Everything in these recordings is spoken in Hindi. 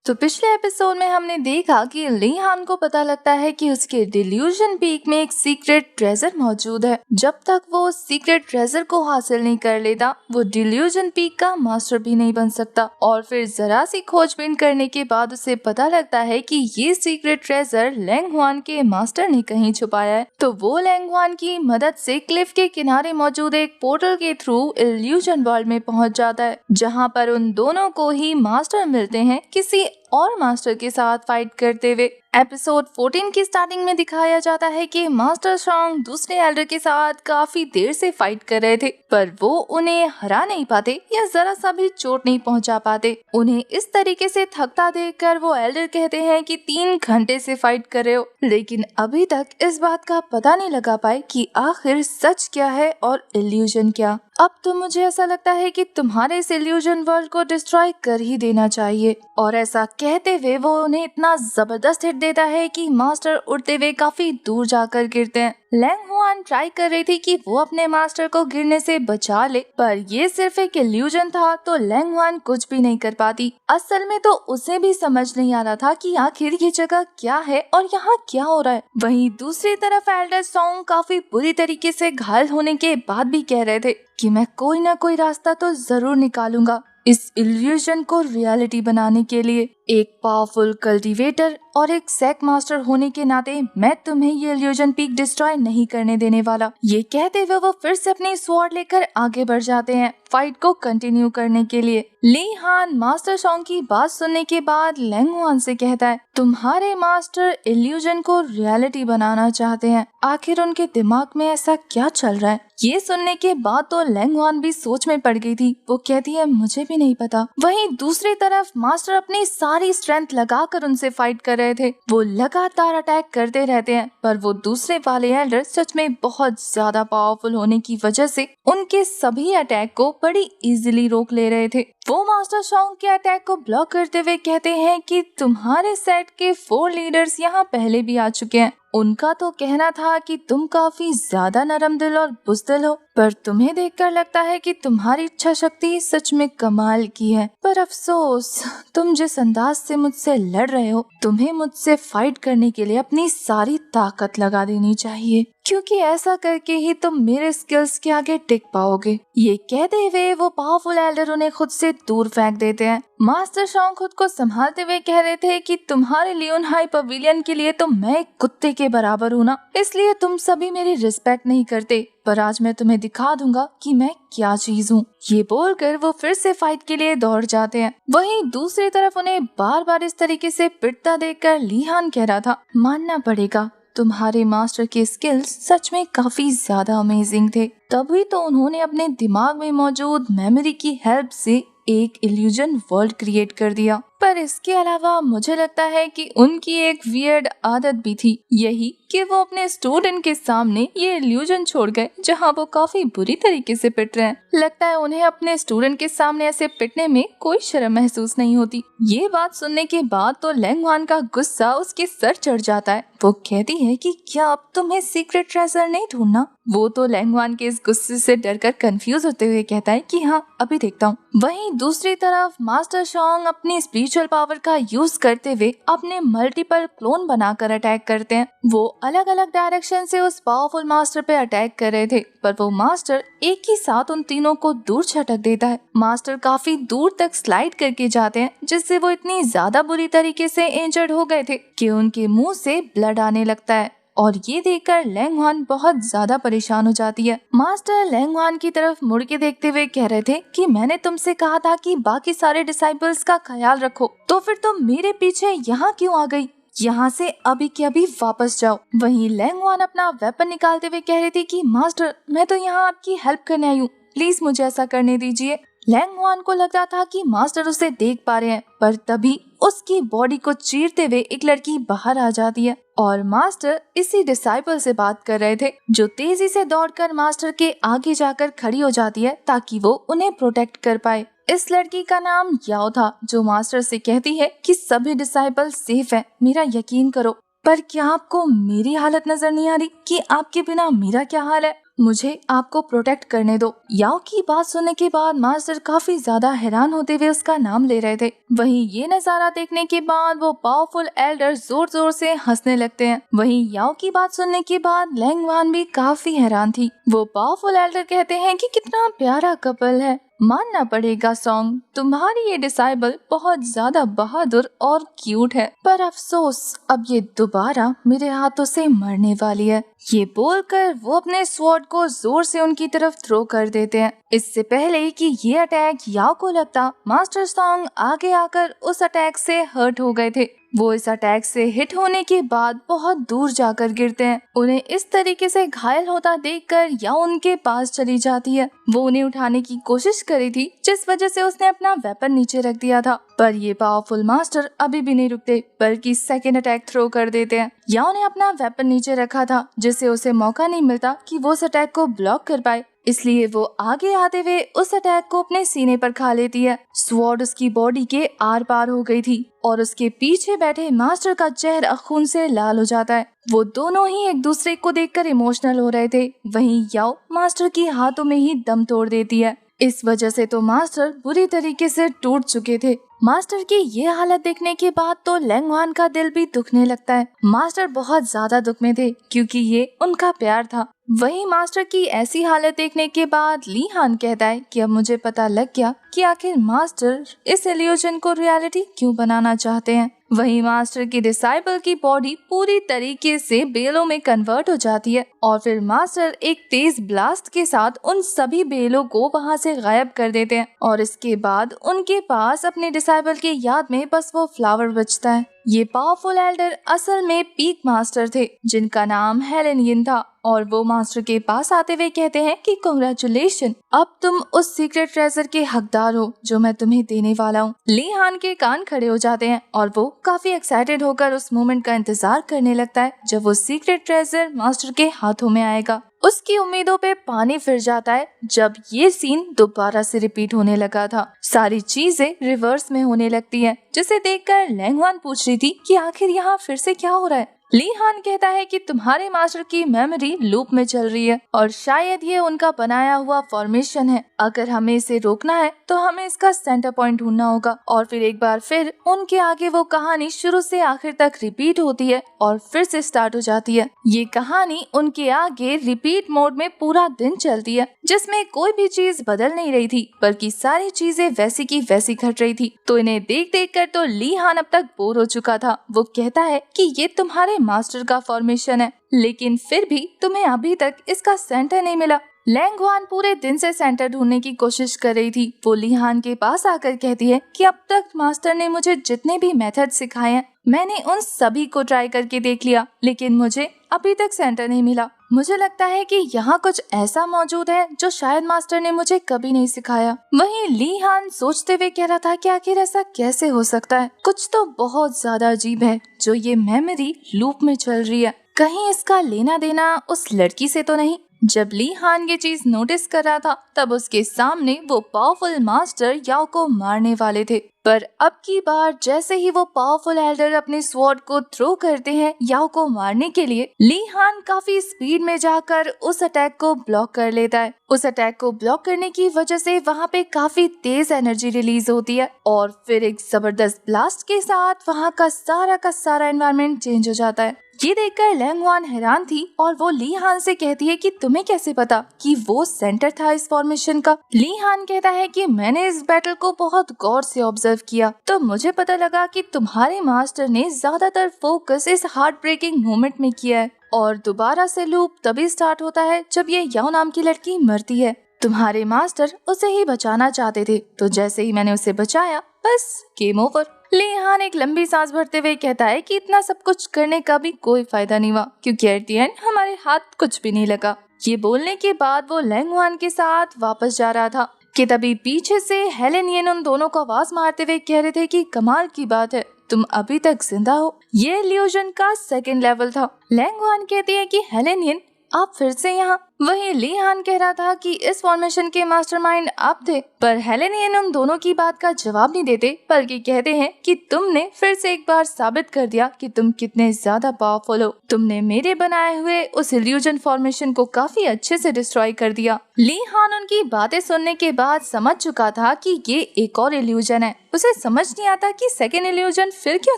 तो पिछले एपिसोड में हमने देखा कि ली हान को पता लगता है कि उसके डिल्यूजन पीक में एक सीक्रेट ट्रेजर मौजूद है। जब तक वो उस सीक्रेट ट्रेजर को हासिल नहीं कर लेता वो डिल्यूजन पीक का मास्टर भी नहीं बन सकता। और फिर जरा सी खोजबीन करने के बाद उसे पता लगता है कि ये सीक्रेट ट्रेजर लैंग हुआन के मास्टर ने कहीं छुपाया है। तो वो लैंग हुआन की मदद से क्लिफ के किनारे मौजूद एक पोर्टल के थ्रू इल्यूजन वर्ल्ड में पहुंच जाता है, जहां पर उन दोनों को ही मास्टर मिलते हैं किसी और मास्टर के साथ फाइट करते हुए। एपिसोड 14 की स्टार्टिंग में दिखाया जाता है कि मास्टर शॉन्ग दूसरे एल्डर के साथ काफी देर से फाइट कर रहे थे, पर वो उन्हें हरा नहीं पाते या जरा सा भी चोट नहीं पहुंचा पाते। उन्हें इस तरीके से थकता देखकर वो एल्डर कहते हैं कि 3 घंटे से फाइट कर रहे हो, लेकिन अभी तक इस बात का पता नहीं लगा पाए कि आखिर सच क्या है और इल्यूजन क्या। अब तो मुझे ऐसा लगता है कि तुम्हारे इस इल्यूजन वर्ल्ड को डिस्ट्रॉय कर ही देना चाहिए। और ऐसा कहते हुए वो उन्हें इतना जबरदस्त हिट देता है कि मास्टर उड़ते हुए काफी दूर जाकर गिरते हैं। लैंग हुआन ट्राई कर रही थी कि वो अपने मास्टर को गिरने से बचा ले, पर ये सिर्फ एक इल्यूजन था तो लैंग हुआन कुछ भी नहीं कर पाती। असल में तो उसे भी समझ नहीं आ रहा था कि आखिर ये जगह क्या है और यहाँ क्या हो रहा है। वहीं दूसरी तरफ एल्डर सॉन्ग काफी बुरी तरीके से घायल होने के बाद भी कह रहे थे कि मैं कोई ना कोई रास्ता तो जरूर निकालूंगा इस इल्यूजन को रियलिटी बनाने के लिए। एक पावरफुल कल्टीवेटर और एक सेक मास्टर होने के नाते मैं तुम्हें ये इल्यूजन पीक डिस्ट्रॉय नहीं करने देने वाला। ये कहते हुए वो फिर से अपनी स्वॉर्ड लेकर आगे बढ़ जाते हैं फाइट को कंटिन्यू करने के लिए। ली हान मास्टर सॉन्ग की बात सुनने के बाद लैंग हुआन से कहता है तुम्हारे मास्टर इल्यूजन को रियलिटी बनाना चाहते हैं, आखिर उनके दिमाग में ऐसा क्या चल रहा है। ये सुनने के बाद तो लैंग हुआन भी सोच में पड़ गई थी। वो कहती है मुझे भी नहीं पता। वहीं दूसरी तरफ मास्टर अपनी सारी स्ट्रेंथ लगाकर उनसे फाइट कर रहे थे। वो लगातार अटैक करते रहते हैं, पर वो दूसरे वाले एल्डर सच में बहुत ज्यादा पावरफुल होने की वजह से उनके सभी अटैक को बड़ी इजीली रोक ले रहे थे। वो मास्टर सॉन्ग के अटैक को ब्लॉक करते हुए कहते हैं कि तुम्हारे सेट के 4 लीडर्स यहाँ पहले भी आ चुके हैं। उनका तो कहना था कि तुम काफी ज्यादा नरम दिल और बुज़दिल हो, पर तुम्हें देखकर लगता है कि तुम्हारी इच्छा शक्ति सच में कमाल की है। पर अफसोस तुम जिस अंदाज से मुझसे लड़ रहे हो, तुम्हें मुझसे फाइट करने के लिए अपनी सारी ताकत लगा देनी चाहिए, क्योंकि ऐसा करके ही तुम मेरे स्किल्स के आगे टिक पाओगे। ये कहते हुए वो पावरफुल एल्डर उन्हें खुद से दूर फेंक देते हैं। मास्टर शॉन्ग खुद को संभालते हुए कह रहे थे कि तुम्हारे लियोन हाई पवेलियन के लिए तो मैं एक कुत्ते के बराबर हूँ ना, इसलिए तुम सभी मेरी रिस्पेक्ट नहीं करते, पर आज मैं तुम्हें दिखा दूंगा कि मैं क्या चीज हूँ। ये बोलकर वो फिर से फाइट के लिए दौड़ जाते हैं। वहीं दूसरी तरफ उन्हें बार बार इस तरीके से पिटता देखकर ली हान कह रहा था मानना पड़ेगा तुम्हारे मास्टर के स्किल्स सच में काफी ज्यादा अमेजिंग थे, तभी तो उन्होंने अपने दिमाग में मौजूद मेमोरी की हेल्प से एक इल्यूजन वर्ल्ड क्रिएट कर दिया। पर इसके अलावा मुझे लगता है कि उनकी एक वियर्ड आदत भी थी, यही कि वो अपने स्टूडेंट के सामने ये इल्यूजन छोड़ गए जहां वो काफी बुरी तरीके से पिट रहे हैं। लगता है उन्हें अपने स्टूडेंट के सामने ऐसे पिटने में कोई शर्म महसूस नहीं होती। ये बात सुनने के बाद तो लैंग हुआन का गुस्सा उसके सर चढ़ जाता है। वो कहती है कि क्या अब तुम्हें सीक्रेट ट्रेजर नहीं ढूंढना। वो तो लैंग हुआन के इस गुस्से से डरकर कंफ्यूज होते हुए कहता है कि हाँ अभी देखता हूँ। वहीं दूसरी तरफ मास्टर शॉन्ग अपनी स्पिरिचुअल पावर का यूज करते हुए अपने मल्टीपल क्लोन बनाकर अटैक करते हैं। वो अलग अलग डायरेक्शन से उस पावरफुल मास्टर पे अटैक कर रहे थे, पर वो मास्टर एक ही साथ उन तीनों को दूर छटक देता है। मास्टर काफी दूर तक स्लाइड करके जाते हैं, जिससे वो इतनी ज्यादा बुरी तरीके से इंजर्ड हो गए थे कि उनके मुंह से ब्लड आने लगता है। और ये देखकर लैंग हुआन बहुत ज्यादा परेशान हो जाती है। मास्टर लैंग हुआन की तरफ मुड़ के देखते हुए कह रहे थे कि मैंने तुमसे कहा था कि बाकी सारे डिसाइपल्स का ख्याल रखो, तो फिर तुम मेरे पीछे यहाँ क्यों आ गई। यहाँ से अभी के अभी वापस जाओ। वहीं लैंग हुआन अपना वेपन निकालते हुए कह रही थी कि मास्टर मैं तो यहाँ आपकी हेल्प करने आई हूँ, प्लीज मुझे ऐसा करने दीजिए। लैंग हुआन को लगता था कि मास्टर उसे देख पा रहे हैं, पर तभी उसकी बॉडी को चीरते हुए एक लड़की बाहर आ जाती है और मास्टर इसी डिसाइपल से बात कर रहे थे, जो तेजी से दौड़कर मास्टर के आगे जाकर खड़ी हो जाती है ताकि वो उन्हें प्रोटेक्ट कर पाए। इस लड़की का नाम याओ था, जो मास्टर से कहती है कि सभी डिसाइपल सेफ हैं, मेरा यकीन करो। पर क्या आपको मेरी हालत नजर नहीं आ रही कि आपके बिना मेरा क्या हाल है। मुझे आपको प्रोटेक्ट करने दो। याओ की बात सुनने के बाद मास्टर काफी ज्यादा हैरान होते हुए उसका नाम ले रहे थे। वहीं ये नजारा देखने के बाद वो पावरफुल एल्डर जोर जोर से हंसने लगते हैं। वहीं याओ की बात सुनने के बाद लैंग वान भी काफी हैरान थी। वो पावरफुल एल्डर कहते हैं कि कितना प्यारा कपल है। मानना पड़ेगा सॉन्ग, तुम्हारी ये डिसाइबल बहुत ज्यादा बहादुर और क्यूट है, पर अफसोस अब ये दोबारा मेरे हाथों से मरने वाली है। ये बोलकर वो अपने स्वॉर्ड को जोर से उनकी तरफ थ्रो कर देते हैं। इससे पहले कि ये अटैक याओ को लगता, मास्टर सॉन्ग आगे आकर उस अटैक से हर्ट हो गए थे। वो इस अटैक से हिट होने के बाद बहुत दूर जाकर गिरते हैं। उन्हें इस तरीके से घायल होता देखकर याओ उनके पास चली जाती है। वो उन्हें उठाने की कोशिश करी थी, जिस वजह से उसने अपना वेपन नीचे रख दिया था, पर ये पावरफुल मास्टर अभी भी नहीं रुकते, बल्कि सेकेंड अटैक थ्रो कर देते हैं। याओ ने अपना वेपन नीचे रखा था, जिससे उसे मौका नहीं मिलता कि वो उस अटैक को ब्लॉक कर पाए, इसलिए वो आगे आते हुए उस अटैक को अपने सीने पर खा लेती है। स्वॉर्ड उसकी बॉडी के आर पार हो गई थी और उसके पीछे बैठे मास्टर का चेहरा खून से लाल हो जाता है। वो दोनों ही एक दूसरे को देखकर इमोशनल हो रहे थे। वहीं याओ मास्टर की हाथों में ही दम तोड़ देती है। इस वजह से तो मास्टर बुरी तरीके से टूट चुके थे। मास्टर की ये हालत देखने के बाद तो लैंग वान का दिल भी दुखने लगता है। मास्टर बहुत ज्यादा दुख में थे, क्योंकि ये उनका प्यार था। वहीं मास्टर की ऐसी हालत देखने के बाद ली हान कहता है कि अब मुझे पता लग गया कि आखिर मास्टर इस इल्यूजन को रियलिटी क्यों बनाना चाहते हैं। वहीं मास्टर की डिसाइबल की बॉडी पूरी तरीके से बेलों में कन्वर्ट हो जाती है और फिर मास्टर एक तेज ब्लास्ट के साथ उन सभी बेलों को वहां से गायब कर देते हैं और इसके बाद उनके पास अपने डिसाइबल की याद में बस वो फ्लावर बचता है। ये पावरफुल एल्डर असल में पीक मास्टर थे, जिनका नाम हेलेन यिन था, और वो मास्टर के पास आते हुए कहते हैं कि कांग्रेचुलेशन, अब तुम उस सीक्रेट ट्रेजर के हकदार हो जो मैं तुम्हें देने वाला हूँ। ली हान के कान खड़े हो जाते हैं और वो काफी एक्साइटेड होकर उस मोमेंट का इंतजार करने लगता है जब वो सीक्रेट ट्रेजर मास्टर के हाथों में आएगा। उसकी उम्मीदों पे पानी फिर जाता है जब ये सीन दोबारा से रिपीट होने लगा था। सारी चीजें रिवर्स में होने लगती है, जिसे देखकर लैंग वान पूछ रही थी कि आखिर यहाँ फिर से क्या हो रहा है। ली हान कहता है कि तुम्हारे मास्टर की मेमोरी लूप में चल रही है और शायद ये उनका बनाया हुआ फॉर्मेशन है। अगर हमें इसे रोकना है तो हमें इसका सेंटर पॉइंट ढूंढना होगा। और फिर एक बार फिर उनके आगे वो कहानी शुरू से आखिर तक रिपीट होती है और फिर से स्टार्ट हो जाती है। ये कहानी उनके आगे रिपीट मोड में पूरा दिन चलती है, जिसमें कोई भी चीज बदल नहीं रही थी, बल्कि सारी चीजें वैसी की वैसी घट रही थी। तो इन्हें देख देख कर तो ली हान अब तक बोर हो चुका था। वो कहता है कि ये तुम्हारे मास्टर का फॉर्मेशन है, लेकिन फिर भी तुम्हें अभी तक इसका सेंटर नहीं मिला। लैंग वान पूरे दिन से सेंटर ढूंढने की कोशिश कर रही थी। वो ली हान के पास आकर कहती है कि अब तक मास्टर ने मुझे जितने भी मेथड सिखाए हैं, मैंने उन सभी को ट्राई करके देख लिया, लेकिन मुझे अभी तक सेंटर नहीं मिला। मुझे लगता है कि यहाँ कुछ ऐसा मौजूद है जो शायद मास्टर ने मुझे कभी नहीं सिखाया। वहीं ली हान सोचते हुए कह रहा था कि आखिर ऐसा कैसे हो सकता है, कुछ तो बहुत ज्यादा अजीब है जो ये मेमोरी लूप में चल रही है। कहीं इसका लेना देना उस लड़की से तो नहीं। जब ली हान ये चीज नोटिस कर रहा था, तब उसके सामने वो पावरफुल मास्टर याओ को मारने वाले थे, पर अब की बार जैसे ही वो पावरफुल एल्डर अपने स्वॉर्ड को थ्रो करते हैं याओ को मारने के लिए, ली हान काफी स्पीड में जाकर उस अटैक को ब्लॉक कर लेता है। उस अटैक को ब्लॉक करने की वजह से वहाँ पे काफी तेज एनर्जी रिलीज होती है और फिर एक जबरदस्त ब्लास्ट के साथ वहाँ का सारा एनवायरनमेंट चेंज हो जाता है। ये देखकर लैंग वान हैरान थी और वो ली हान से कहती है कि तुम्हें कैसे पता कि वो सेंटर था इस फॉर्मेशन का। ली हान कहता है कि मैंने इस बैटल को बहुत गौर से ऑब्जर्व किया, तो मुझे पता लगा कि तुम्हारे मास्टर ने ज्यादातर फोकस इस हार्ट ब्रेकिंग मोमेंट में किया है और दोबारा से लूप तभी स्टार्ट होता है जब ये याओ नाम की लड़की मरती है। तुम्हारे मास्टर उसे ही बचाना चाहते थे, तो जैसे ही मैंने उसे बचाया बस गेम ओवर। ली हान एक लंबी सांस भरते हुए कहता है कि इतना सब कुछ करने का भी कोई फायदा नहीं हुआ, क्योंकि एट द एंड हमारे हाथ कुछ भी नहीं लगा। ये बोलने के बाद वो लैंग वान के साथ वापस जा रहा था कि तभी पीछे से हेलेन यिन उन दोनों को आवाज मारते हुए कह रहे थे कि कमाल की बात है, तुम अभी तक जिंदा हो। ये इल्यूजन का सेकंड लेवल था। लैंग वान कहती है कि हेलेन यिन, आप फिर से यहाँ। वहीं ली हान कह रहा था कि इस फॉर्मेशन के मास्टरमाइंड आप थे, पर हेलेनियन उन दोनों की बात का जवाब नहीं देते, बल्कि कहते हैं कि तुमने फिर से एक बार साबित कर दिया कि तुम कितने ज्यादा पावरफुल हो। तुमने मेरे बनाए हुए उस इल्यूजन फॉर्मेशन को काफी अच्छे से डिस्ट्रॉय कर दिया। ली हान उनकी बातें सुनने के बाद समझ चुका था कि ये एक और इल्यूजन है। उसे समझ नहीं आता कि सेकेंड इल्यूजन फिर क्यों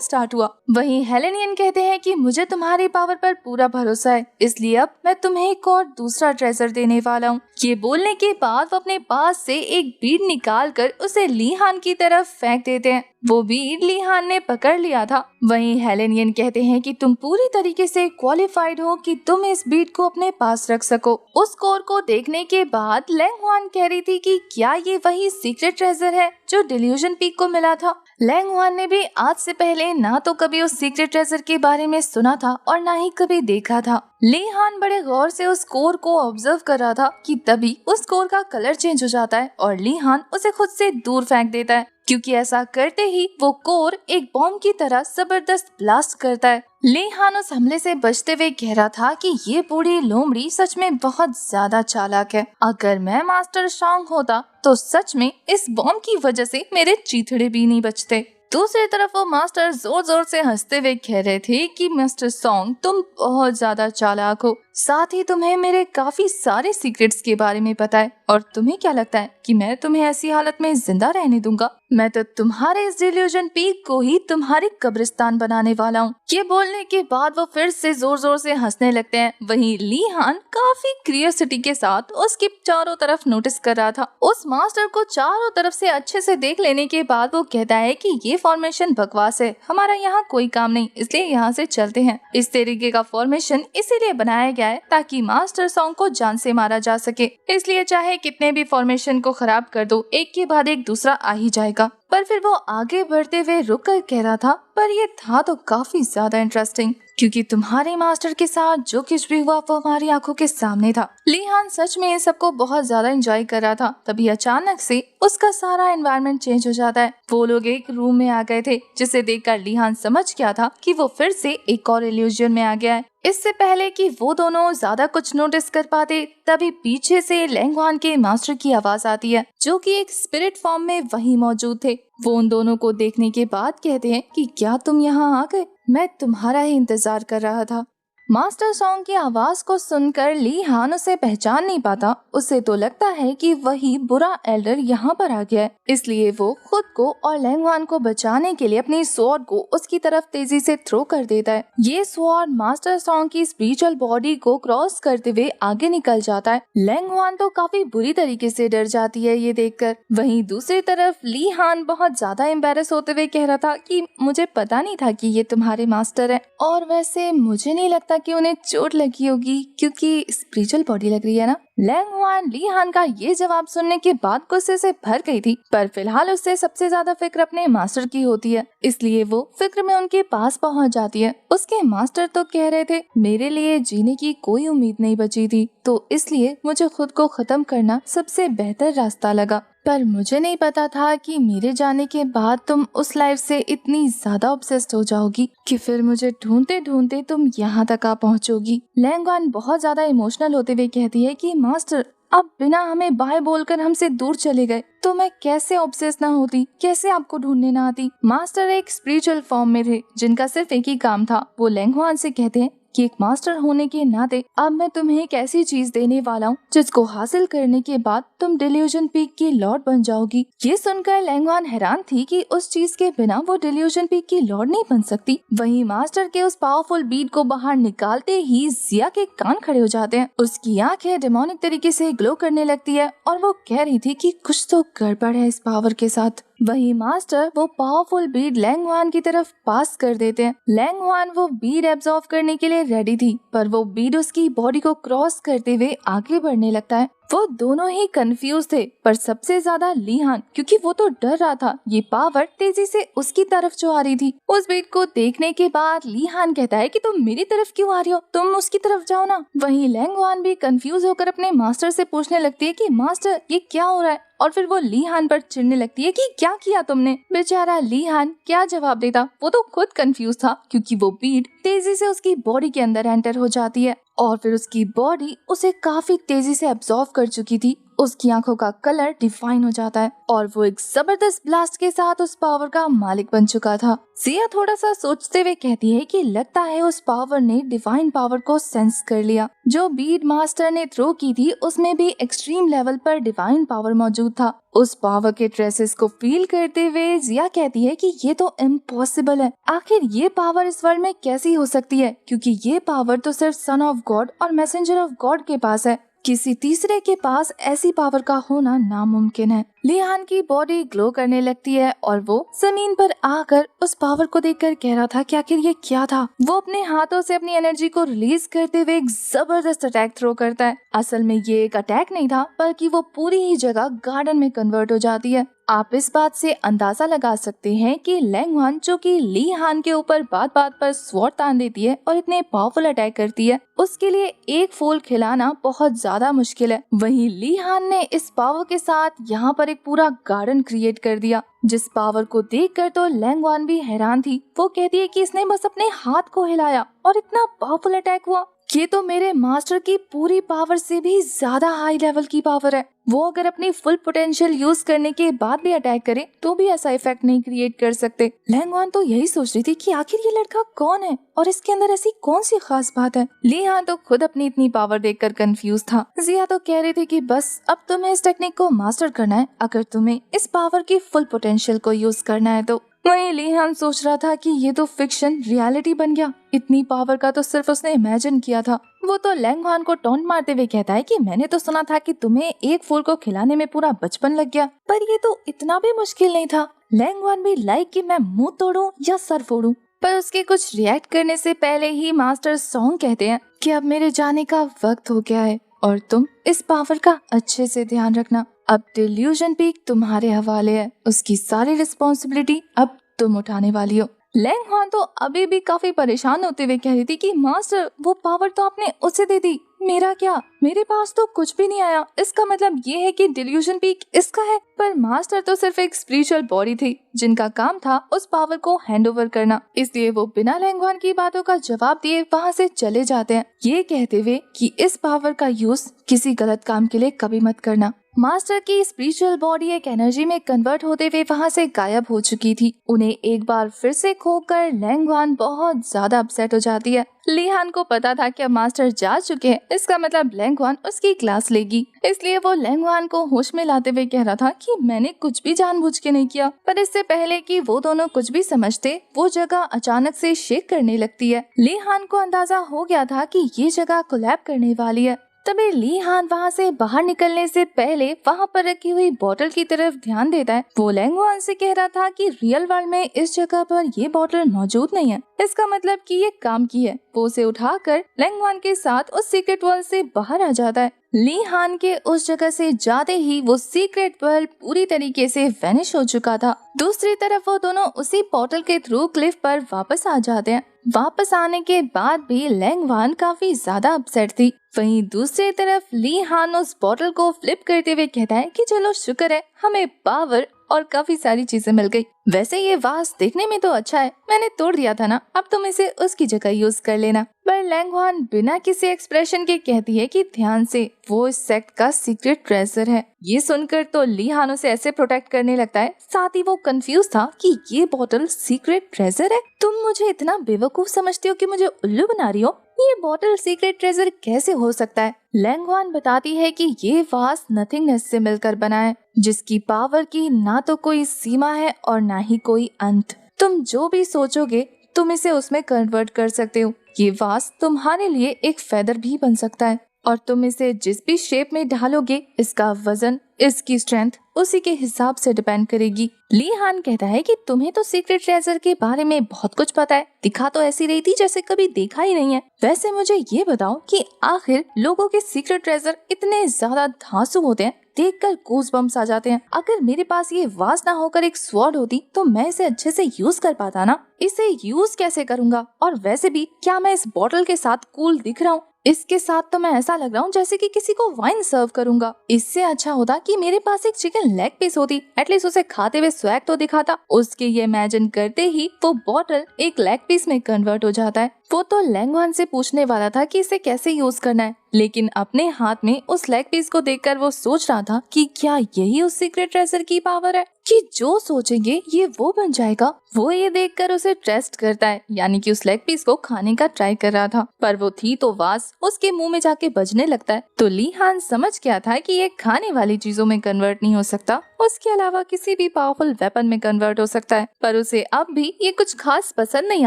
स्टार्ट हुआ। वहीं हेलेनियन कहते हैं कि मुझे तुम्हारी पावर पर पूरा भरोसा है, इसलिए अब मैं तुम्हें एक और दूसरा ट्रेजर देने वाला हूँ। ये बोलने के बाद वो अपने पास से एक बीड निकाल कर उसे ली हान की तरफ फेंक देते हैं। वो बीड ली हान ने पकड़ लिया था। वहीं हेलेनियन कहते हैं कि तुम पूरी तरीके से क्वालिफाइड हो कि तुम इस बीड को अपने पास रख सको। उस स्कोर को देखने के बाद लैंग हुआन कह रही थी कि क्या ये वही सीक्रेट ट्रेजर है जो डिल्यूजन पीक को मिला था। लैंग हुआन ने भी आज से पहले ना तो कभी उस सीक्रेट ट्रेजर के बारे में सुना था और ना ही कभी देखा था। ली हान बड़े गौर से उस स्कोर को ऑब्जर्व कर रहा था कि तभी उस स्कोर का कलर चेंज हो जाता है और ली हान उसे खुद से दूर फेंक देता है, क्योंकि ऐसा करते ही वो कोर एक बॉम्ब की तरह जबरदस्त ब्लास्ट करता है। ली हान उस हमले से बचते हुए कह रहा था कि ये बूढ़ी लोमड़ी सच में बहुत ज्यादा चालाक है। अगर मैं मास्टर सॉन्ग होता तो सच में इस बॉम्ब की वजह से मेरे चीथड़े भी नहीं बचते। दूसरी तरफ वो मास्टर जोर जोर से हंसते हुए कह रहे थे कि मिस्टर सॉन्ग तुम बहुत ज्यादा चालाक हो, साथ ही तुम्हें मेरे काफी सारे सीक्रेट्स के बारे में पता है, और तुम्हें क्या लगता है कि मैं तुम्हें ऐसी हालत में जिंदा रहने दूंगा? मैं तो तुम्हारे इस डिल्यूजन पीक को ही तुम्हारी कब्रिस्तान बनाने वाला हूँ। ये बोलने के बाद वो फिर से जोर जोर से हंसने लगते हैं। वहीं ली हान काफी क्यूरियोसिटी के साथ उसके चारों तरफ नोटिस कर रहा था। उस मास्टर को चारों तरफ से अच्छे से देख लेने के बाद वो कहता है कि ये फॉर्मेशन बकवास है, हमारा यहाँ कोई काम नहीं, इसलिए यहाँ से चलते हैं। इस तरीके का फॉर्मेशन इसीलिए बनाया गया है ताकि मास्टर सॉन्ग को जान से मारा जा सके, इसलिए चाहे कितने भी फॉर्मेशन को खराब कर दो, एक के बाद एक दूसरा आ ही जाएगा। पर फिर वो आगे बढ़ते हुए रुक कर कह रहा था, पर ये था तो काफी ज्यादा इंटरेस्टिंग, क्योंकि तुम्हारे मास्टर के साथ जो कुछ भी हुआ वो हमारी आंखों के सामने था। ली हान सच में इन सबको बहुत ज्यादा एंजॉय कर रहा था। तभी अचानक से उसका सारा एनवायरनमेंट चेंज हो जाता है। वो लोग एक रूम में आ गए थे, जिसे देखकर ली हान समझ गया था कि वो फिर से एक और इल्यूजन में आ गया है। इससे पहले कि वो दोनों ज्यादा कुछ नोटिस कर पाते, तभी पीछे से लैंग हुआन के मास्टर की आवाज आती है, जो कि एक स्पिरिट फॉर्म में वहीं मौजूद थे। वो उन दोनों को देखने के बाद कहते हैं कि क्या तुम यहाँ आ गए? मैं तुम्हारा ही इंतजार कर रहा था। मास्टर सॉन्ग की आवाज को सुनकर ली हान उसे पहचान नहीं पाता। उसे तो लगता है कि वही बुरा एल्डर यहाँ पर आ गया है, इसलिए वो खुद को और लैंग हुआन को बचाने के लिए अपनी स्वॉर्ड को उसकी तरफ तेजी से थ्रो कर देता है। ये स्वॉर्ड मास्टर सॉन्ग की स्पिरिचुअल बॉडी को क्रॉस करते हुए आगे निकल जाता है। लैंग हुआन तो काफी बुरी तरीके से डर जाती है ये देखकर। वहीं दूसरी तरफ ली हान बहुत ज्यादा एम्बेरस होते हुए कह रहा था कि मुझे पता नहीं था कि ये तुम्हारे मास्टर है, और वैसे मुझे नहीं लगता कि उन्हें चोट लगी होगी, क्योंकि स्पिरिचुअल बॉडी लग रही है ना। लैंग हुआन ली हान का ये जवाब सुनने के बाद गुस्से से भर गई थी, पर फिलहाल उससे सबसे ज्यादा फिक्र अपने मास्टर की होती है, इसलिए वो फिक्र में उनके पास पहुंच जाती है। उसके मास्टर तो कह रहे थे, मेरे लिए जीने की कोई उम्मीद नहीं बची थी, तो इसलिए मुझे खुद को खत्म करना सबसे बेहतर रास्ता लगा। पर मुझे नहीं पता था कि मेरे जाने के बाद तुम उस लाइफ से इतनी ज्यादा ऑब्सेस्ड हो जाओगी कि फिर मुझे ढूंढते ढूंढते तुम यहाँ तक आ पहुँचोगी। लैंग हुआन बहुत ज्यादा इमोशनल होते हुए कहती है कि मास्टर, अब बिना हमें बाय बोलकर हमसे दूर चले गए, तो मैं कैसे ऑब्सेस ना होती, कैसे आपको ढूंढने ना आती। मास्टर एक स्पिरिचुअल फॉर्म में थे, जिनका सिर्फ एक ही काम था। वो लैंग हुआन से कहते हैं कि एक मास्टर होने के नाते अब मैं तुम्हें एक ऐसी चीज देने वाला हूँ जिसको हासिल करने के बाद तुम डिल्यूजन पीक की लॉर्ड बन जाओगी। ये सुनकर लैंग हुआन हैरान थी कि उस चीज के बिना वो डिल्यूजन पीक की लॉर्ड नहीं बन सकती। वहीं मास्टर के उस पावरफुल बीट को बाहर निकालते ही जिया के कान खड़े हो जाते हैं। उसकी आंखें डेमोनिक तरीके से ग्लो करने लगती है और वो कह रही थी कि कुछ तो गड़बड़ है इस पावर के साथ। वही मास्टर वो पावरफुल बीड लैंग हुआन की तरफ पास कर देते हैं। लैंग हुआन वो बीड एब्जॉर्ब करने के लिए रेडी थी, पर वो बीड उसकी बॉडी को क्रॉस करते हुए आगे बढ़ने लगता है। वो दोनों ही कंफ्यूज थे, पर सबसे ज्यादा ली हान, क्योंकि वो तो डर रहा था ये पावर तेजी से उसकी तरफ जो आ रही थी। उस बीट को देखने के बाद ली हान कहता है कि तुम मेरी तरफ क्यों आ रही हो, तुम उसकी तरफ जाओ ना। वहीं लैंग हुआन भी कंफ्यूज होकर अपने मास्टर से पूछने लगती है कि मास्टर ये क्या हो रहा है, और फिर वो ली हान पर चिढ़ने लगती है कि क्या किया तुमने। बेचारा ली हान क्या जवाब देता, वो तो खुद कंफ्यूज था, क्योंकि वो बीट तेजी से उसकी बॉडी के अंदर एंटर हो जाती है और फिर उसकी बॉडी उसे काफी तेजी से एब्जॉर्व कर चुकी थी। उसकी आंखों का कलर डिफाइन हो जाता है और वो एक जबरदस्त ब्लास्ट के साथ उस पावर का मालिक बन चुका था। जिया थोड़ा सा सोचते हुए कहती है कि लगता है उस पावर ने डिवाइन पावर को सेंस कर लिया। जो बीड मास्टर ने थ्रो की थी उसमें भी एक्सट्रीम लेवल पर डिवाइन पावर मौजूद था। उस पावर के ट्रेसेस को फील करते हुए जिया कहती है कि ये तो इम्पॉसिबल है। आखिर ये पावर इस वर्ल्ड में कैसी हो सकती है, क्योंकि ये पावर तो सिर्फ सन ऑफ गॉड और मैसेंजर ऑफ गॉड के पास है। किसी तीसरे के पास ऐसी पावर का होना नामुमकिन है। लिहान की बॉडी ग्लो करने लगती है और वो जमीन पर आकर उस पावर को देखकर कह रहा था कि आखिर ये क्या था। वो अपने हाथों से अपनी एनर्जी को रिलीज करते हुए एक जबरदस्त अटैक थ्रो करता है। असल में ये एक अटैक नहीं था, बल्कि वो पूरी ही जगह गार्डन में कन्वर्ट हो जाती है। आप इस बात से अंदाजा लगा सकते हैं कि लैंगवान, जो कि ली हान के ऊपर बात बात पर स्वॉर्ड तान देती है और इतने पावरफुल अटैक करती है, उसके लिए एक फूल खिलाना बहुत ज्यादा मुश्किल है। वहीं ली हान ने इस पावर के साथ यहाँ पर एक पूरा गार्डन क्रिएट कर दिया, जिस पावर को देखकर तो लैंगवान भी हैरान थी। वो कहती है कि इसने बस अपने हाथ को हिलाया और इतना पावरफुल अटैक हुआ। ये तो मेरे मास्टर की पूरी पावर से भी ज्यादा हाई लेवल की पावर है। वो अगर अपनी फुल पोटेंशियल यूज करने के बाद भी अटैक करे तो भी ऐसा इफेक्ट नहीं क्रिएट कर सकते। लैंगवान तो यही सोच रही थी कि आखिर ये लड़का कौन है और इसके अंदर ऐसी कौन सी खास बात है। लिहान तो खुद अपनी इतनी पावर देखकर कंफ्यूज था। जिया तो कह रही थी कि बस अब तुम्हें इस टेक्निक को मास्टर करना है, अगर तुम्हें इस पावर की फुल पोटेंशियल को यूज करना है तो। वहीं लिहान सोच रहा था कि ये तो फिक्शन रियलिटी बन गया। इतनी पावर का तो सिर्फ उसने इमेजिन किया था। वो तो लैंगवान को टॉन्ट मारते हुए कहता है कि मैंने तो सुना था कि तुम्हें एक फूल को खिलाने में पूरा बचपन लग गया, पर ये तो इतना भी मुश्किल नहीं था। लैंगवान भी लाइक कि मैं मुंह तोड़ूं या सर फोड़ूं, पर उसके कुछ रिएक्ट करने से पहले ही मास्टर सॉन्ग कहते हैं कि अब मेरे जाने का वक्त हो गया है और तुम इस पावर का अच्छे से ध्यान रखना। अब डिल्यूजन पीक तुम्हारे हवाले है, उसकी सारी रिस्पॉन्सिबिलिटी अब तुम उठाने वाली हो। लैंगवान तो अभी भी काफी परेशान होते हुए कह रही थी कि मास्टर वो पावर तो आपने उसे दे दी, मेरा क्या? मेरे पास तो कुछ भी नहीं आया। इसका मतलब ये है कि डिल्यूजन पीक इसका है। पर मास्टर तो सिर्फ एक स्पिरिचुअल बॉडी थी जिनका काम था उस पावर को हैंड ओवर करना। इसलिए वो बिना लैंगवान की बातों का जवाब दिए वहाँ से चले जाते हैं, ये कहते हुए कि इस पावर का यूज किसी गलत काम के लिए कभी मत करना। मास्टर की स्पिरिचुअल बॉडी एक एनर्जी में कन्वर्ट होते हुए वहाँ से गायब हो चुकी थी। उन्हें एक बार फिर से खोकर लैंगवान बहुत ज्यादा अपसेट हो जाती है। लिहान को पता था कि अब मास्टर जा चुके हैं, इसका मतलब लैंगवान उसकी क्लास लेगी। इसलिए वो लैंगवान को होश में लाते हुए कह रहा था कि मैंने कुछ भी जानबूझ के नहीं किया। पर इससे पहले कि वो दोनों कुछ भी समझते, वो जगह अचानक से शेक करने लगती है। लिहान को अंदाजा हो गया था कि ये जगह कोलैप करने वाली है। तभी लिहान वहाँ से बाहर निकलने से पहले वहाँ पर रखी हुई बोतल की तरफ ध्यान देता है। वो लैंगवान से कह रहा था कि रियल वर्ल्ड में इस जगह पर ये बोतल मौजूद नहीं है, इसका मतलब कि ये काम की है। वो उसे उठाकर लैंगवान के साथ उस सीक्रेट वर्ल्ड से बाहर आ जाता है। लिहान के उस जगह से जाते ही वो सीक्रेट वर्ल्ड पूरी तरीके से वैनिश हो चुका था। दूसरी तरफ वो दोनों उसी पोर्टल के थ्रू क्लिफ पर वापस आ जाते हैं। वापस आने के बाद भी लैंगवान काफी ज्यादा अपसेट थी। वहीं दूसरी तरफ लिहान उस बोतल को फ्लिप करते हुए कहता है कि चलो शुक्र है हमें पावर और काफी सारी चीजें मिल गई। वैसे ये वास देखने में तो अच्छा है, मैंने तोड़ दिया था ना, अब तुम इसे उसकी जगह यूज कर लेना। पर लैंगवान बिना किसी एक्सप्रेशन के कहती है कि ध्यान से, वो इस सेक्ट का सीक्रेट ट्रेजर है। ये सुनकर तो लिहान उसे ऐसे प्रोटेक्ट करने लगता है, साथ ही वो कंफ्यूज था कि ये बोतल सीक्रेट ट्रेजर है। तुम मुझे इतना बेवकूफ समझती हो कि मुझे उल्लू बना रही हो? ये बोतल सीक्रेट ट्रेजर कैसे हो सकता है? लैंगवान बताती है कि ये वास नथिंगनेस से मिलकर बना है, जिसकी पावर की ना तो कोई सीमा है और ना ही कोई अंत। तुम जो भी सोचोगे तुम इसे उसमें कन्वर्ट कर सकते हो। ये वास तुम्हारे लिए एक फेदर भी बन सकता है और तुम इसे जिस भी शेप में ढालोगे, इसका वजन, इसकी स्ट्रेंथ उसी के हिसाब से डिपेंड करेगी। लिहान कहता है कि तुम्हें तो सीक्रेट ट्रेजर के बारे में बहुत कुछ पता है, दिखा तो ऐसी रही थी जैसे कभी देखा ही नहीं है। वैसे मुझे ये बताओ कि आखिर लोगों के सीक्रेट ट्रेजर इतने ज्यादा धांसू होते हैं, देखकर गूज़ बम्स आ जाते हैं। अगर मेरे पास ये वास ना होकर एक स्वॉर्ड होती तो मैं इसे अच्छे से यूज कर पाता ना। इसे यूज कैसे करूंगा? और वैसे भी क्या मैं इस बोतल के साथ कूल दिख रहा हूँ? इसके साथ तो मैं ऐसा लग रहा हूँ जैसे कि किसी को वाइन सर्व करूंगा। इससे अच्छा होता कि मेरे पास एक चिकन लेग पीस होती, एटलीस्ट उसे खाते हुए स्वैग तो दिखाता। उसके ये इमेजिन करते ही वो बॉटल एक लेग पीस में कन्वर्ट हो जाता है। वो तो लैंगवान से पूछने वाला था कि इसे कैसे यूज करना है, लेकिन अपने हाथ में उस लेग पीस को देखकर वो सोच रहा था कि क्या यही उस सीक्रेट ट्रेजर की पावर है कि जो सोचेंगे ये वो बन जाएगा। वो ये देखकर उसे टेस्ट करता है, यानी कि उस लेग पीस को खाने का ट्राई कर रहा था, पर वो थी तो वास उसके मुंह में जाके बजने लगता है। तो ली हान समझ गया था कि ये खाने वाली चीजों में कन्वर्ट नहीं हो सकता, उसके अलावा किसी भी पावरफुल वेपन में कन्वर्ट हो सकता है, पर उसे अब भी ये कुछ खास पसंद नहीं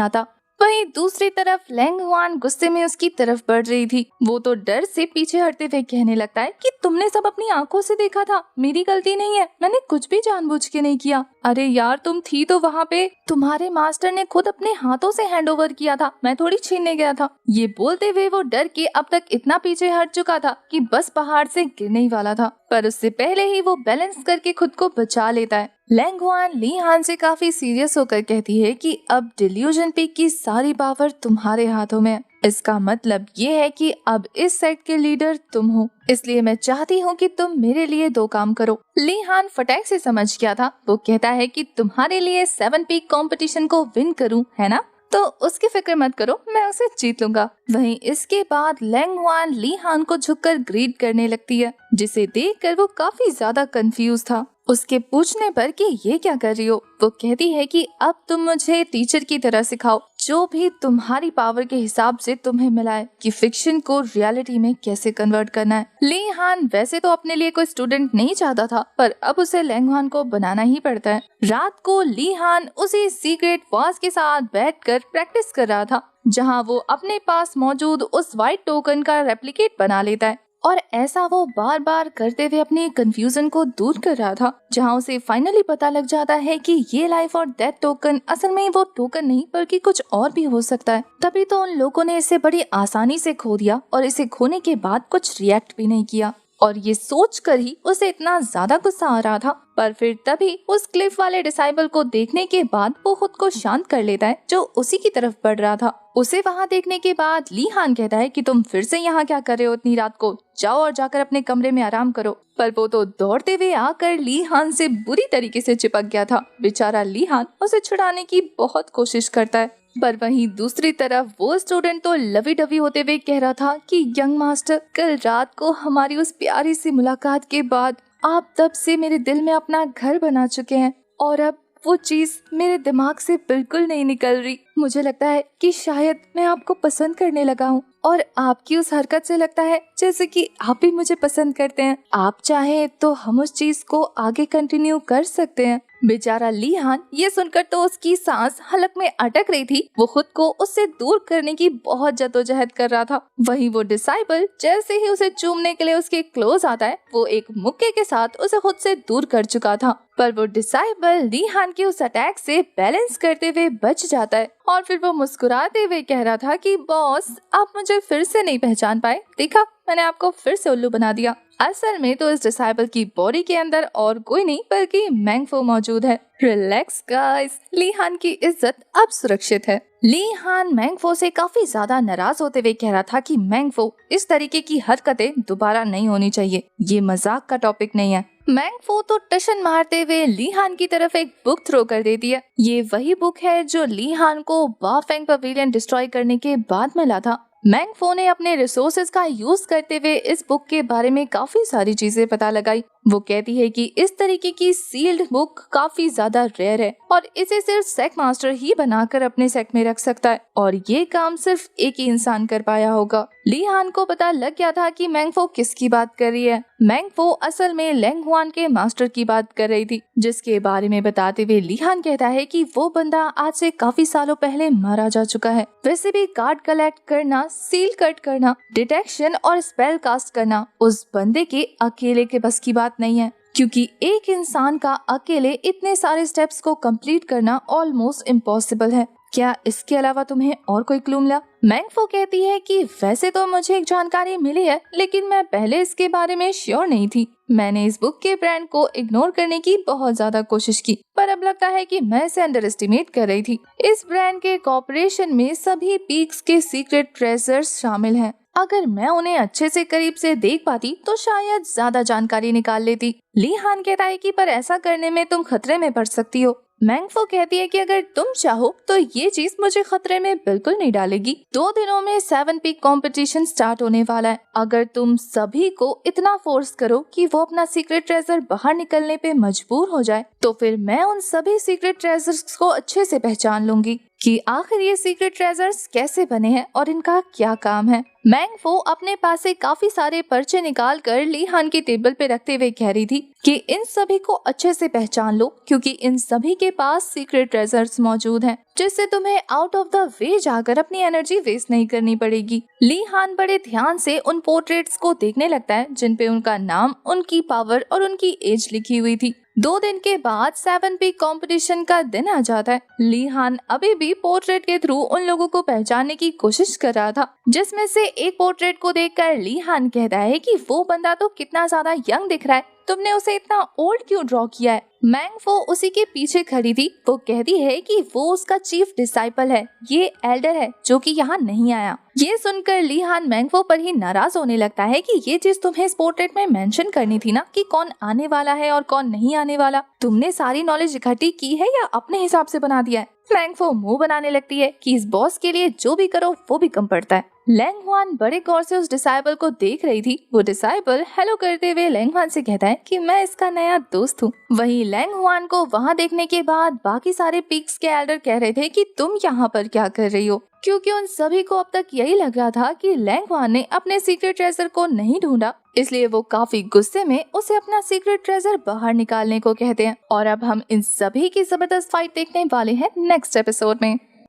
आता। वहीं दूसरी तरफ लैंगवान गुस्से में उसकी तरफ बढ़ रही थी। वो तो डर से पीछे हटते हुए कहने लगता है कि तुमने सब अपनी आंखों से देखा था, मेरी गलती नहीं है, मैंने कुछ भी जानबूझ के नहीं किया। अरे यार तुम थी तो वहाँ पे, तुम्हारे मास्टर ने खुद अपने हाथों से हैंडओवर किया था, मैं थोड़ी छीनने गया था। ये बोलते हुए वो डर के अब तक इतना पीछे हट चुका था कि बस पहाड़ से गिरने ही वाला था, पर उससे पहले ही वो बैलेंस करके खुद को बचा लेता है। लैंगवान ली हान से काफी सीरियस होकर कहती है कि अब डिल्यूजन पीक की सारी पावर तुम्हारे हाथों में है। इसका मतलब ये है कि अब इस सेक्ट के लीडर तुम हो, इसलिए मैं चाहती हूँ कि तुम मेरे लिए 2 काम करो। ली हान फटाक से समझ गया था। वो कहता है कि तुम्हारे लिए 7 पीक कंपटीशन को विन करूँ, है ना? तो उसकी फिक्र मत करो, मैं उसे जीत लूंगा। वहीं इसके बाद लैंगवान ली हान को झुककर ग्रीट करने लगती है, जिसे देखकर वो काफी ज्यादा कंफ्यूज था। उसके पूछने पर कि ये क्या कर रही हो, वो कहती है कि अब तुम मुझे टीचर की तरह सिखाओ, जो भी तुम्हारी पावर के हिसाब से तुम्हें मिला है कि फिक्शन को रियलिटी में कैसे कन्वर्ट करना है। ली हान वैसे तो अपने लिए कोई स्टूडेंट नहीं चाहता था, पर अब उसे लैंगवान को बनाना ही पड़ता है। रात को ली हान उसी सीक्रेट वास के साथ बैठकर प्रैक्टिस कर रहा था, जहाँ वो अपने पास मौजूद उस व्हाइट टोकन का रेप्लिकेट बना लेता है, और ऐसा वो बार बार करते हुए अपनी कंफ्यूजन को दूर कर रहा था, जहां उसे फाइनली पता लग जाता है कि ये लाइफ और डेथ टोकन असल में वो टोकन नहीं बल्कि कुछ और भी हो सकता है। तभी तो उन लोगों ने इसे बड़ी आसानी से खो दिया और इसे खोने के बाद कुछ रिएक्ट भी नहीं किया, और ये सोचकर ही उसे इतना ज्यादा गुस्सा आ रहा था। पर फिर तभी उस क्लिफ वाले डिसाइबल को देखने के बाद वो खुद को शांत कर लेता है, जो उसी की तरफ बढ़ रहा था। उसे वहाँ देखने के बाद ली हान कहता है कि तुम फिर से यहाँ क्या कर रहे हो इतनी रात को, जाओ और जाकर अपने कमरे में आराम करो। पर वो तो दौड़ते हुए आकर ली हान से बुरी तरीके से चिपक गया था। बेचारा ली हान उसे छुड़ाने की बहुत कोशिश करता है, पर वहीं दूसरी तरफ वो स्टूडेंट तो लवी डवी होते हुए कह रहा था कि यंग मास्टर, कल रात को हमारी उस प्यारी सी मुलाकात के बाद आप तब से मेरे दिल में अपना घर बना चुके हैं, और अब वो चीज मेरे दिमाग से बिल्कुल नहीं निकल रही। मुझे लगता है कि शायद मैं आपको पसंद करने लगा हूँ, और आपकी उस हरकत से लगता है जैसे कि आप भी मुझे पसंद करते हैं। आप चाहे तो हम उस चीज को आगे कंटिन्यू कर सकते हैं। बेचारा ली हान ये सुनकर तो उसकी सांस हलक में अटक रही थी। वो खुद को उससे दूर करने की बहुत जद्दोजहद कर रहा था। वहीं वो डिसाइबल जैसे ही उसे चूमने के लिए उसके क्लोज आता है, वो एक मुक्के के साथ उसे खुद से दूर कर चुका था, पर वो डिसाइबल ली हान के उस अटैक से बैलेंस करते हुए बच जाता है, और फिर वो मुस्कुराते हुए कह रहा था कि बॉस, आप मुझे फिर से नहीं पहचान पाए, देखा मैंने आपको फिर से उल्लू बना दिया। असल में तो इस डिसाइबल की बॉडी के अंदर और कोई नहीं बल्कि मैंगफो मौजूद है। रिलैक्स गाइस, ली हान की इज्जत अब सुरक्षित है। ली हान मैंगफो से काफी ज्यादा नाराज होते हुए कह रहा था कि मैंगफो, इस तरीके की हरकतें दोबारा नहीं होनी चाहिए, ये मजाक का टॉपिक नहीं है। मैंगफो तो टशन मारते हुए ली हान की तरफ एक बुक थ्रो कर देती है। ये वही बुक है जो ली हान को बाफेंग पवेलियन डिस्ट्रॉय करने के बाद मिला था। मैंगफो ने अपने रिसोर्सेज का यूज करते हुए इस बुक के बारे में काफी सारी चीजें पता लगाई। वो कहती है कि इस तरीके की सील्ड बुक काफी ज्यादा रेयर है और इसे सिर्फ सेक्ट मास्टर ही बनाकर अपने सेक्ट में रख सकता है, और ये काम सिर्फ एक ही इंसान कर पाया होगा। ली हान को पता लग गया था कि मैंगफो किसकी बात कर रही है। मैंगफो असल में लैंगहुआन के मास्टर की बात कर रही थी, जिसके बारे में बताते हुए ली हान कहता है कि वो बंदा आज से काफी सालों पहले मारा जा चुका है। वैसे भी कार्ड कलेक्ट करना, सील कट करना, डिटेक्शन और स्पेल कास्ट करना उस बंदे के अकेले के बस की बात नहीं है, क्योंकि एक इंसान का अकेले इतने सारे स्टेप्स को कंप्लीट करना ऑलमोस्ट इम्पॉसिबल है। क्या इसके अलावा तुम्हें और कोई क्लू मिला? मैंगफो कहती है कि वैसे तो मुझे एक जानकारी मिली है, लेकिन मैं पहले इसके बारे में श्योर नहीं थी। मैंने इस बुक के ब्रांड को इग्नोर करने की बहुत ज्यादा कोशिश की, पर अब लगता है कि मैं इसे अंडर एस्टिमेट कर रही थी। इस ब्रांड के कॉर्पोरेशन में सभी पीक्स के सीक्रेट ट्रेजर्स शामिल हैं, अगर मैं उन्हें अच्छे से करीब से देख पाती तो शायद ज्यादा जानकारी निकाल लेती। ली हान कहता है कि पर ऐसा करने में तुम खतरे में पड़ सकती हो। मैंग फो कहती है कि अगर तुम चाहो तो ये चीज मुझे खतरे में बिल्कुल नहीं डालेगी। 2 दिनों में 7 पीक कंपटीशन स्टार्ट होने वाला है। अगर तुम सभी को इतना फोर्स करो कि वो अपना सीक्रेट ट्रेजर बाहर निकलने पे मजबूर हो जाए तो फिर मैं उन सभी सीक्रेट ट्रेजर्स को अच्छे से पहचान लूंगी कि आखिर ये सीक्रेट ट्रेजर्स कैसे बने हैं और इनका क्या काम है। मैंग फो अपने पास से काफी सारे पर्चे निकाल कर ली हान की टेबल पे रखते हुए कह रही थी कि इन सभी को अच्छे से पहचान लो क्योंकि इन सभी के पास सीक्रेट ट्रेजर्स मौजूद हैं जिससे तुम्हें आउट ऑफ द वे जाकर अपनी एनर्जी वेस्ट नहीं करनी पड़ेगी। ली हान बड़े ध्यान से उन पोर्ट्रेट्स को देखने लगता है जिन पे उनका नाम, उनकी पावर और उनकी एज लिखी हुई थी। 2 दिन के बाद 7 पीक कंपटीशन का दिन आ जाता है। ली हान अभी भी पोर्ट्रेट के थ्रू उन लोगों को पहचानने की कोशिश कर रहा था जिसमें से एक पोर्ट्रेट को देखकर ली हान कहता है कि वो बंदा तो कितना ज्यादा यंग दिख रहा है, तुमने उसे इतना ओल्ड क्यों ड्रॉ किया है। मैंग फो उसी के पीछे खड़ी थी। वो कहती है कि वो उसका चीफ डिसाइपल है, ये एल्डर है जो कि यहाँ नहीं आया। ये सुनकर ली हान मैंग फो पर ही नाराज होने लगता है कि ये चीज तुम्हें इस पोर्ट्रेट में मेंशन करनी थी ना कि कौन आने वाला है और कौन नहीं आने वाला। तुमने सारी नॉलेज इकट्ठी की है या अपने हिसाब से बना दिया है। मैंग फो मुंह बनाने लगती है कि इस बॉस के लिए जो भी करो वो भी कम पड़ता है। लैंग हुआन बड़े गौर से उस डिसाइबल को देख रही थी। वो डिसाइबल हेलो करते हुए लैंग हुआन से कहता है कि मैं इसका नया दोस्त हूँ। वहीं लैंग हुआन को वहाँ देखने के बाद बाकी सारे पीक्स के एल्डर कह रहे थे कि तुम यहाँ पर क्या कर रही हो, क्योंकि उन सभी को अब तक यही लग रहा था कि लैंग हुआन ने अपने सीक्रेट ट्रेजर को नहीं ढूंढा, इसलिए वो काफी गुस्से में उसे अपना सीक्रेट ट्रेजर बाहर निकालने को कहते हैं। और अब हम इन सभी की जबरदस्त फाइट देखने वाले हैं नेक्स्ट एपिसोड में।